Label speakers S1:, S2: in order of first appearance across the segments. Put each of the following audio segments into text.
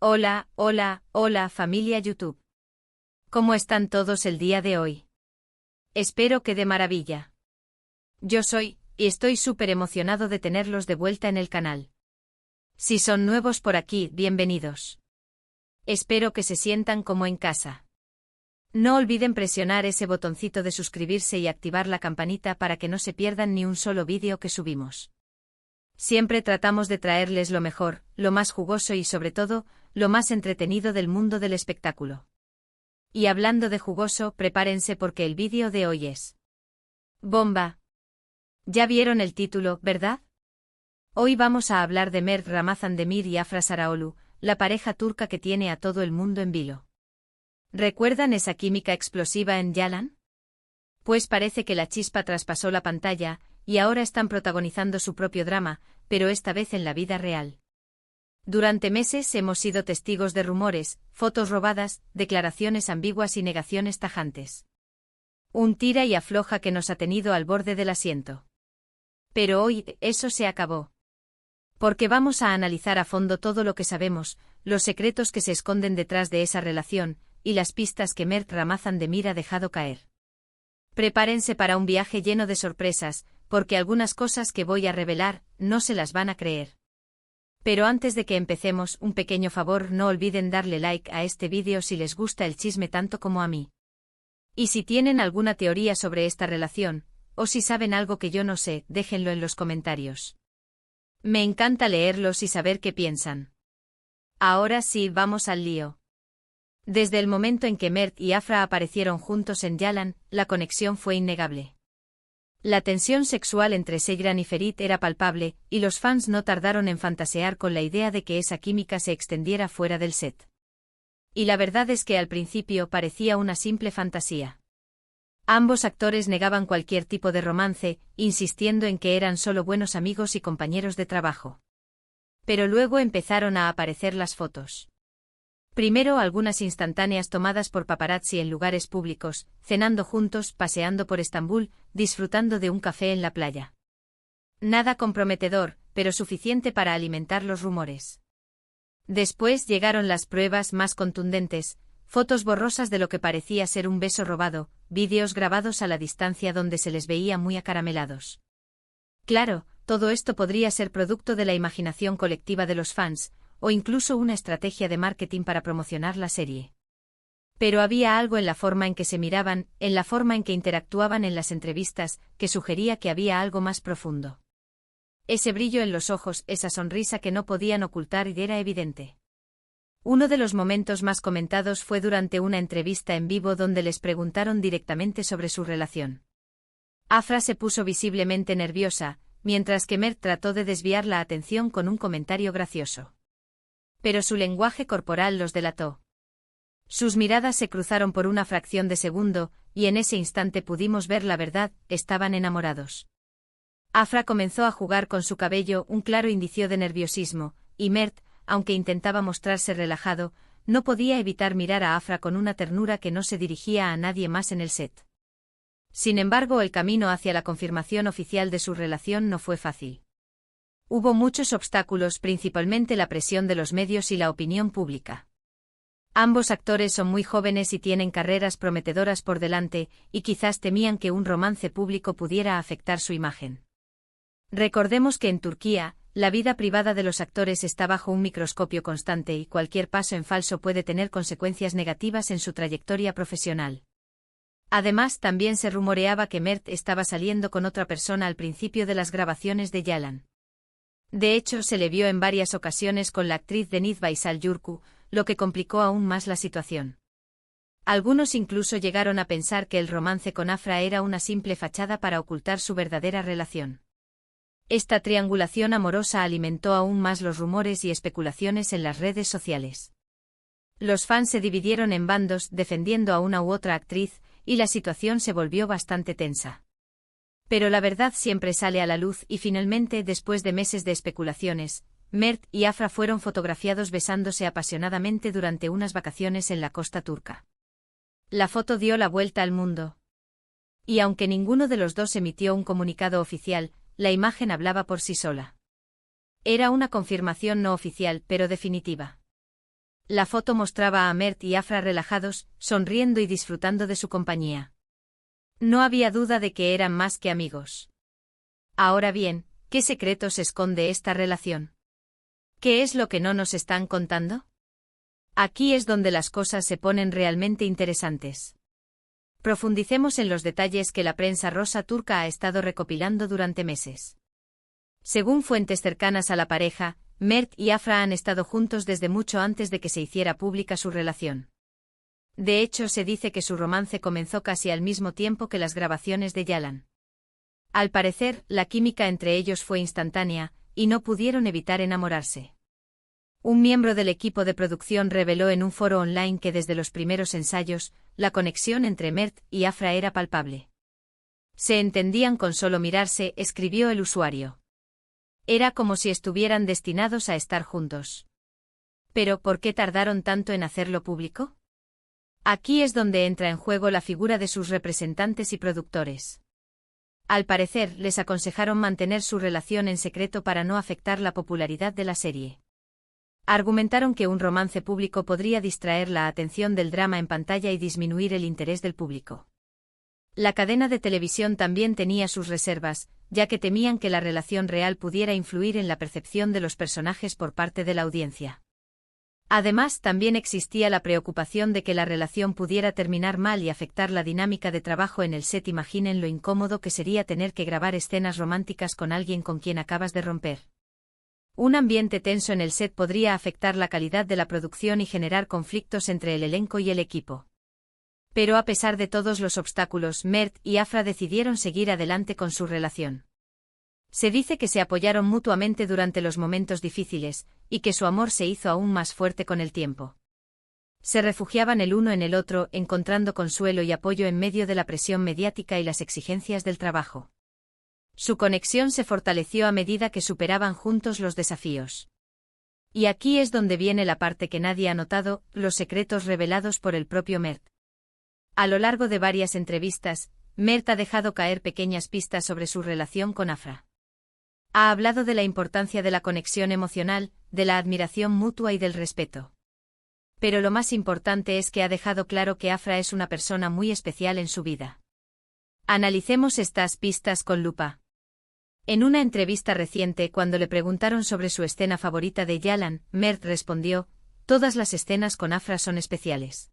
S1: Hola, hola, hola familia YouTube. ¿Cómo están todos el día de hoy? Espero que de maravilla. Yo soy, y estoy súper emocionado de tenerlos de vuelta en el canal. Si son nuevos por aquí, bienvenidos. Espero que se sientan como en casa. No olviden presionar ese botoncito de suscribirse y activar la campanita para que no se pierdan ni un solo vídeo que subimos. Siempre tratamos de traerles lo mejor, lo más jugoso y sobre todo, lo más entretenido del mundo del espectáculo. Y hablando de jugoso, prepárense porque el vídeo de hoy es bomba. Ya vieron el título, ¿verdad? Hoy vamos a hablar de Mert Ramazan-Demir y Afra Sarıoğlu, la pareja turca que tiene a todo el mundo en vilo. ¿Recuerdan esa química explosiva en Yalan? Pues parece que la chispa traspasó la pantalla, y ahora están protagonizando su propio drama, pero esta vez en la vida real. Durante meses hemos sido testigos de rumores, fotos robadas, declaraciones ambiguas y negaciones tajantes. Un tira y afloja que nos ha tenido al borde del asiento. Pero hoy, eso se acabó. Porque vamos a analizar a fondo todo lo que sabemos, los secretos que se esconden detrás de esa relación, y las pistas que Mert Ramazan-Demir ha dejado caer. Prepárense para un viaje lleno de sorpresas, porque algunas cosas que voy a revelar, no se las van a creer. Pero antes de que empecemos, un pequeño favor, no olviden darle like a este vídeo si les gusta el chisme tanto como a mí. Y si tienen alguna teoría sobre esta relación, o si saben algo que yo no sé, déjenlo en los comentarios. Me encanta leerlos y saber qué piensan. Ahora sí, vamos al lío. Desde el momento en que Mert y Afra aparecieron juntos en Yalan, la conexión fue innegable. La tensión sexual entre Seyran y Ferit era palpable, y los fans no tardaron en fantasear con la idea de que esa química se extendiera fuera del set. Y la verdad es que al principio parecía una simple fantasía. Ambos actores negaban cualquier tipo de romance, insistiendo en que eran solo buenos amigos y compañeros de trabajo. Pero luego empezaron a aparecer las fotos. Primero algunas instantáneas tomadas por paparazzi en lugares públicos, cenando juntos, paseando por Estambul, disfrutando de un café en la playa. Nada comprometedor, pero suficiente para alimentar los rumores. Después llegaron las pruebas más contundentes, fotos borrosas de lo que parecía ser un beso robado, vídeos grabados a la distancia donde se les veía muy acaramelados. Claro, todo esto podría ser producto de la imaginación colectiva de los fans, o incluso una estrategia de marketing para promocionar la serie. Pero había algo en la forma en que se miraban, en la forma en que interactuaban en las entrevistas, que sugería que había algo más profundo. Ese brillo en los ojos, esa sonrisa que no podían ocultar y era evidente. Uno de los momentos más comentados fue durante una entrevista en vivo donde les preguntaron directamente sobre su relación. Afra se puso visiblemente nerviosa, mientras que Mert trató de desviar la atención con un comentario gracioso. Pero su lenguaje corporal los delató. Sus miradas se cruzaron por una fracción de segundo, y en ese instante pudimos ver la verdad, estaban enamorados. Afra comenzó a jugar con su cabello, un claro indicio de nerviosismo, y Mert, aunque intentaba mostrarse relajado, no podía evitar mirar a Afra con una ternura que no se dirigía a nadie más en el set. Sin embargo, el camino hacia la confirmación oficial de su relación no fue fácil. Hubo muchos obstáculos, principalmente la presión de los medios y la opinión pública. Ambos actores son muy jóvenes y tienen carreras prometedoras por delante, y quizás temían que un romance público pudiera afectar su imagen. Recordemos que en Turquía, la vida privada de los actores está bajo un microscopio constante y cualquier paso en falso puede tener consecuencias negativas en su trayectoria profesional. Además, también se rumoreaba que Mert estaba saliendo con otra persona al principio de las grabaciones de Yalan. De hecho, se le vio en varias ocasiones con la actriz Deniz Baysal Yurku, lo que complicó aún más la situación. Algunos incluso llegaron a pensar que el romance con Afra era una simple fachada para ocultar su verdadera relación. Esta triangulación amorosa alimentó aún más los rumores y especulaciones en las redes sociales. Los fans se dividieron en bandos, defendiendo a una u otra actriz, y la situación se volvió bastante tensa. Pero la verdad siempre sale a la luz y finalmente, después de meses de especulaciones, Mert y Afra fueron fotografiados besándose apasionadamente durante unas vacaciones en la costa turca. La foto dio la vuelta al mundo. Y aunque ninguno de los dos emitió un comunicado oficial, la imagen hablaba por sí sola. Era una confirmación no oficial, pero definitiva. La foto mostraba a Mert y Afra relajados, sonriendo y disfrutando de su compañía. No había duda de que eran más que amigos. Ahora bien, ¿qué secretos esconde esta relación? ¿Qué es lo que no nos están contando? Aquí es donde las cosas se ponen realmente interesantes. Profundicemos en los detalles que la prensa rosa turca ha estado recopilando durante meses. Según fuentes cercanas a la pareja, Mert y Afra han estado juntos desde mucho antes de que se hiciera pública su relación. De hecho, se dice que su romance comenzó casi al mismo tiempo que las grabaciones de Yalan. Al parecer, la química entre ellos fue instantánea, y no pudieron evitar enamorarse. Un miembro del equipo de producción reveló en un foro online que desde los primeros ensayos, la conexión entre Mert y Afra era palpable. Se entendían con solo mirarse, escribió el usuario. Era como si estuvieran destinados a estar juntos. Pero, ¿por qué tardaron tanto en hacerlo público? Aquí es donde entra en juego la figura de sus representantes y productores. Al parecer, les aconsejaron mantener su relación en secreto para no afectar la popularidad de la serie. Argumentaron que un romance público podría distraer la atención del drama en pantalla y disminuir el interés del público. La cadena de televisión también tenía sus reservas, ya que temían que la relación real pudiera influir en la percepción de los personajes por parte de la audiencia. Además, también existía la preocupación de que la relación pudiera terminar mal y afectar la dinámica de trabajo en el set. Imaginen lo incómodo que sería tener que grabar escenas románticas con alguien con quien acabas de romper. Un ambiente tenso en el set podría afectar la calidad de la producción y generar conflictos entre el elenco y el equipo. Pero a pesar de todos los obstáculos, Mert y Afra decidieron seguir adelante con su relación. Se dice que se apoyaron mutuamente durante los momentos difíciles, y que su amor se hizo aún más fuerte con el tiempo. Se refugiaban el uno en el otro, encontrando consuelo y apoyo en medio de la presión mediática y las exigencias del trabajo. Su conexión se fortaleció a medida que superaban juntos los desafíos. Y aquí es donde viene la parte que nadie ha notado, los secretos revelados por el propio Mert. A lo largo de varias entrevistas, Mert ha dejado caer pequeñas pistas sobre su relación con Afra. Ha hablado de la importancia de la conexión emocional, de la admiración mutua y del respeto. Pero lo más importante es que ha dejado claro que Afra es una persona muy especial en su vida. Analicemos estas pistas con lupa. En una entrevista reciente, cuando le preguntaron sobre su escena favorita de Yalan, Mert respondió: "Todas las escenas con Afra son especiales.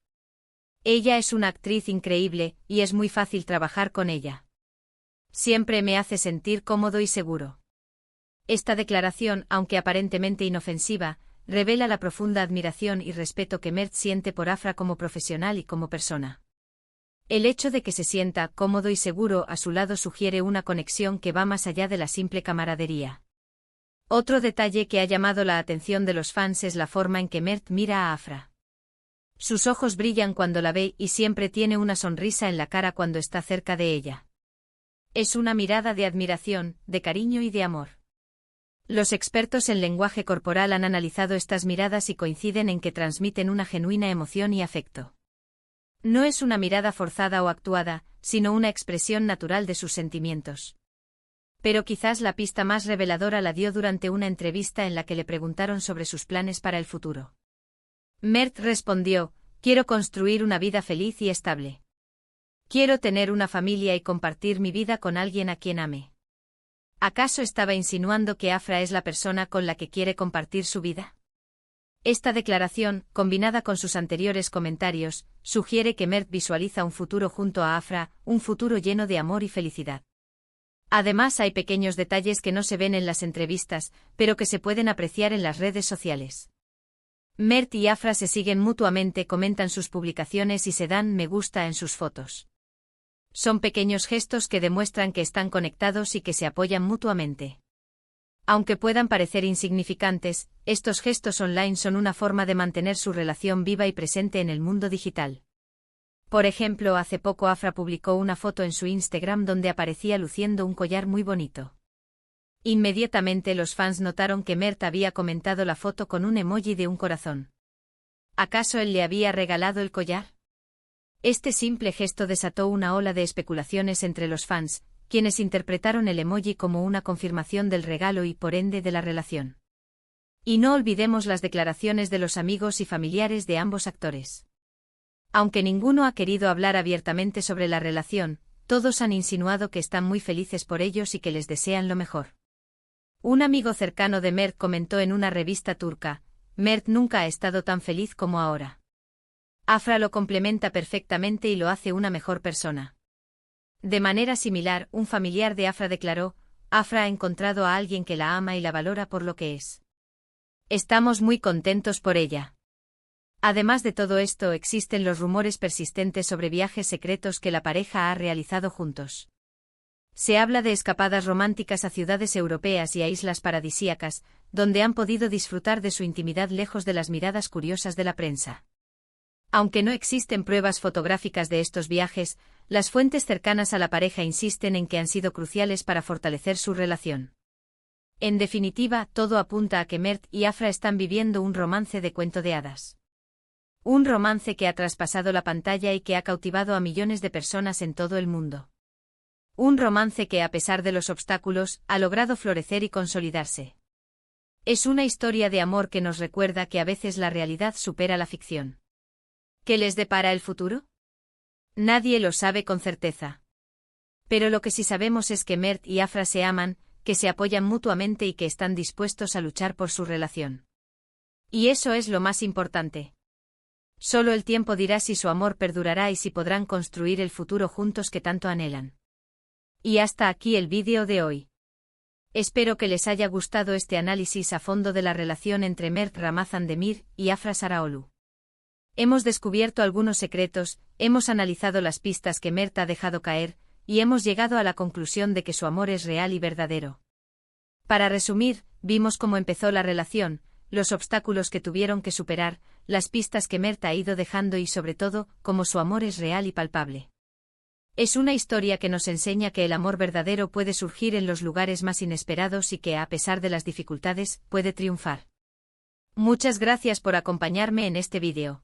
S1: Ella es una actriz increíble, y es muy fácil trabajar con ella. Siempre me hace sentir cómodo y seguro". Esta declaración, aunque aparentemente inofensiva, revela la profunda admiración y respeto que Mert siente por Afra como profesional y como persona. El hecho de que se sienta cómodo y seguro a su lado sugiere una conexión que va más allá de la simple camaradería. Otro detalle que ha llamado la atención de los fans es la forma en que Mert mira a Afra. Sus ojos brillan cuando la ve y siempre tiene una sonrisa en la cara cuando está cerca de ella. Es una mirada de admiración, de cariño y de amor. Los expertos en lenguaje corporal han analizado estas miradas y coinciden en que transmiten una genuina emoción y afecto. No es una mirada forzada o actuada, sino una expresión natural de sus sentimientos. Pero quizás la pista más reveladora la dio durante una entrevista en la que le preguntaron sobre sus planes para el futuro. Mert respondió: "Quiero construir una vida feliz y estable. Quiero tener una familia y compartir mi vida con alguien a quien ame". ¿Acaso estaba insinuando que Afra es la persona con la que quiere compartir su vida? Esta declaración, combinada con sus anteriores comentarios, sugiere que Mert visualiza un futuro junto a Afra, un futuro lleno de amor y felicidad. Además, hay pequeños detalles que no se ven en las entrevistas, pero que se pueden apreciar en las redes sociales. Mert y Afra se siguen mutuamente, comentan sus publicaciones y se dan me gusta en sus fotos. Son pequeños gestos que demuestran que están conectados y que se apoyan mutuamente. Aunque puedan parecer insignificantes, estos gestos online son una forma de mantener su relación viva y presente en el mundo digital. Por ejemplo, hace poco Afra publicó una foto en su Instagram donde aparecía luciendo un collar muy bonito. Inmediatamente los fans notaron que Mert había comentado la foto con un emoji de un corazón. ¿Acaso él le había regalado el collar? Este simple gesto desató una ola de especulaciones entre los fans, quienes interpretaron el emoji como una confirmación del regalo y por ende de la relación. Y no olvidemos las declaraciones de los amigos y familiares de ambos actores. Aunque ninguno ha querido hablar abiertamente sobre la relación, todos han insinuado que están muy felices por ellos y que les desean lo mejor. Un amigo cercano de Mert comentó en una revista turca: Mert nunca ha estado tan feliz como ahora. Afra lo complementa perfectamente y lo hace una mejor persona. De manera similar, un familiar de Afra declaró: Afra ha encontrado a alguien que la ama y la valora por lo que es. Estamos muy contentos por ella. Además de todo esto, existen los rumores persistentes sobre viajes secretos que la pareja ha realizado juntos. Se habla de escapadas románticas a ciudades europeas y a islas paradisíacas, donde han podido disfrutar de su intimidad lejos de las miradas curiosas de la prensa. Aunque no existen pruebas fotográficas de estos viajes, las fuentes cercanas a la pareja insisten en que han sido cruciales para fortalecer su relación. En definitiva, todo apunta a que Mert y Afra están viviendo un romance de cuento de hadas. Un romance que ha traspasado la pantalla y que ha cautivado a millones de personas en todo el mundo. Un romance que, a pesar de los obstáculos, ha logrado florecer y consolidarse. Es una historia de amor que nos recuerda que a veces la realidad supera la ficción. ¿Qué les depara el futuro? Nadie lo sabe con certeza. Pero lo que sí sabemos es que Mert y Afra se aman, que se apoyan mutuamente y que están dispuestos a luchar por su relación. Y eso es lo más importante. Solo el tiempo dirá si su amor perdurará y si podrán construir el futuro juntos que tanto anhelan. Y hasta aquí el vídeo de hoy. Espero que les haya gustado este análisis a fondo de la relación entre Mert Ramazan Demir y Afra Saraoglu. Hemos descubierto algunos secretos, hemos analizado las pistas que Mert ha dejado caer, y hemos llegado a la conclusión de que su amor es real y verdadero. Para resumir, vimos cómo empezó la relación, los obstáculos que tuvieron que superar, las pistas que Mert ha ido dejando y sobre todo, cómo su amor es real y palpable. Es una historia que nos enseña que el amor verdadero puede surgir en los lugares más inesperados y que, a pesar de las dificultades, puede triunfar. Muchas gracias por acompañarme en este vídeo.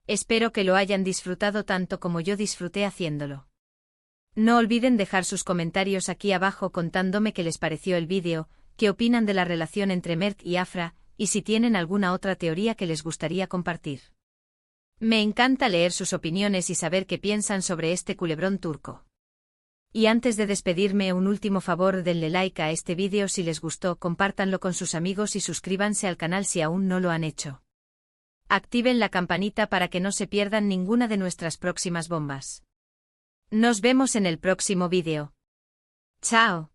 S1: Espero que lo hayan disfrutado tanto como yo disfruté haciéndolo. No olviden dejar sus comentarios aquí abajo contándome qué les pareció el vídeo, qué opinan de la relación entre Mert y Afra, y si tienen alguna otra teoría que les gustaría compartir. Me encanta leer sus opiniones y saber qué piensan sobre este culebrón turco. Y antes de despedirme, un último favor: denle like a este vídeo si les gustó, compártanlo con sus amigos y suscríbanse al canal si aún no lo han hecho. Activen la campanita para que no se pierdan ninguna de nuestras próximas bombas. Nos vemos en el próximo vídeo. ¡Chao!